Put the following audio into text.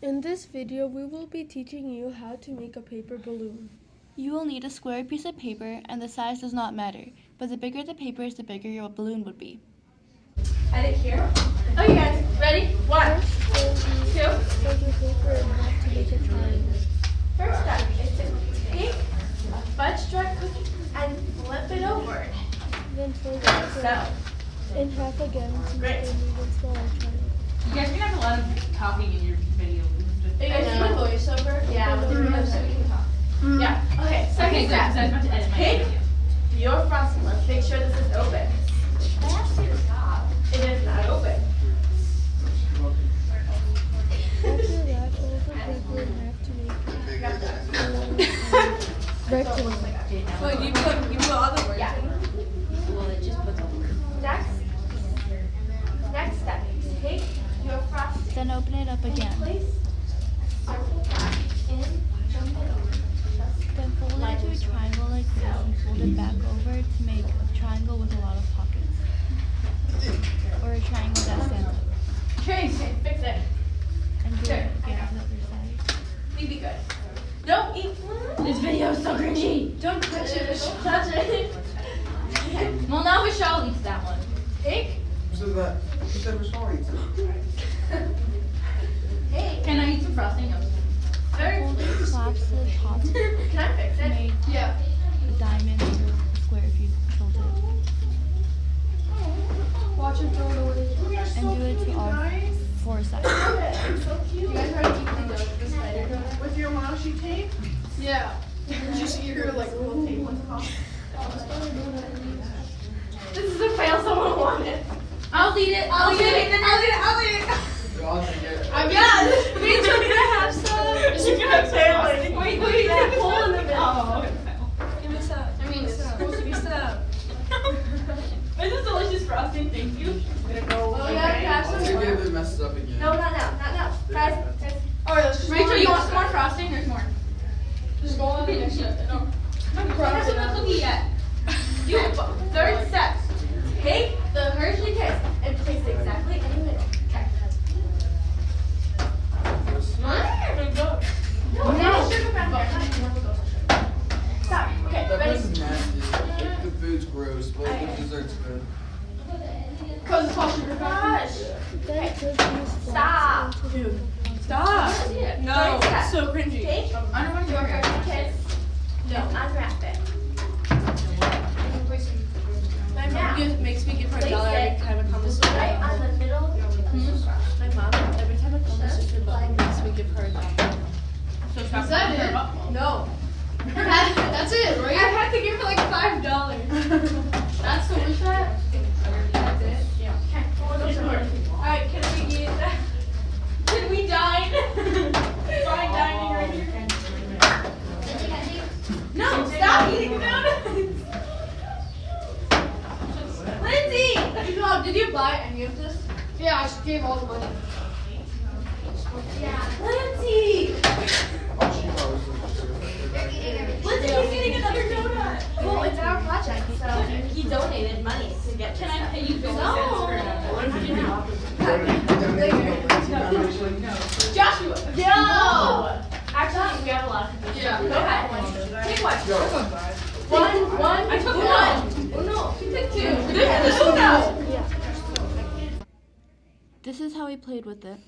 In this video, we will be teaching you how to make a paper balloon. You will need a square piece of paper, and the size does not matter, but the bigger the paper is, the bigger your balloon would be. Edit here. Okay guys, ready? 1, 2. Fold your paper in half to make a triangle. First step is to take a fudge stripe cookie and flip it over. Then fold the paper So, in half again to make Great. an even smaller triangle. You guys are gonna have a lot of talking in your video. are you guys doing voiceover? Yeah, with the video so we can talk. Yeah. Okay, second Okay, good, because I was step. about to edit my Take video. your frosting. Let's make sure this is open. I asked you to stop. It is not open. After that, fold the paper in half to make a rectangle. Wait, you put all the words in? Well, it just puts all the words. Next step. Take your frosting. Then open it up again. Place circle back in the middle. Then fold it into a triangle like this and fold it back over to make a triangle with a lot of pockets. Or a triangle that stands up. Trace, fix it. And do Sure, it I again got on the other side. We'd be good. Don't eat. This video is so cringy. Don't touch it. Touch it. Okay. Well, now Vishal eats that one. Take. So that you said Vishal eats it. Hey. Can I eat some frosting? No. Third. Fold it, collapse the top, Can I fix it? make Yeah. a diamond or a square if you fold it. Watch it throw it away. And do it to all 4 sides. So cute. You guys already eat the spider donut? With your washi tape? Yeah. Just your like little tape. What's it called? This is a fail. Someone want it. I'll eat it. I'll eat it. God's gonna get it. I'm done. Me too. Can I have some? You're gonna fail it. Wait, that hole in the middle. Oh. Give me some. I mean, it's supposed to be some. This is delicious frosting. Thank you. Oh yeah, have some. Forgive if it messes up again. No, not now. Not now. Guys. Alright, let's just Rachel, you want some more frosting? There's more. Just go on the next step. No. There's no cookie yet. Third step. Take the Hershey Kiss and place it exactly in the middle. Okay. No, sugar brown here. Stop. Okay, That ready? place is nasty. The food's gross, but the dessert's good. Cause it's called sugar Then gosh. put these flaps Stop. into the middle. Stop! No, Third step. it's so cringy. Take I don't want to your go Hershey Kiss and unwrap it. My mom Now, makes me give her a place dollar every it time I come to right on the middle of the frosting. My mom, every time I come to Sister Bell, makes me give her a dollar. So stop. Is that it? No. That's it, right? I had to give her like $5. That's so much that? That's it? Yeah. Okay. Alright, can we eat that? Can we dine? Fine dining right here. No, stop eating the donuts! Lindsay! Did you buy any of this? Yeah, I just gave all the money. Yeah. Lindsay! Oh, she probably Lindsay, he's eating another donut! Well, it's our project, so he donated money to get Can I pay you 50 cents for a donut? Joshua! No! Actually, we have a lot of people. Yeah. Go ahead. Take one. One. I took one. Oh no, she took 2. This is how we played with it.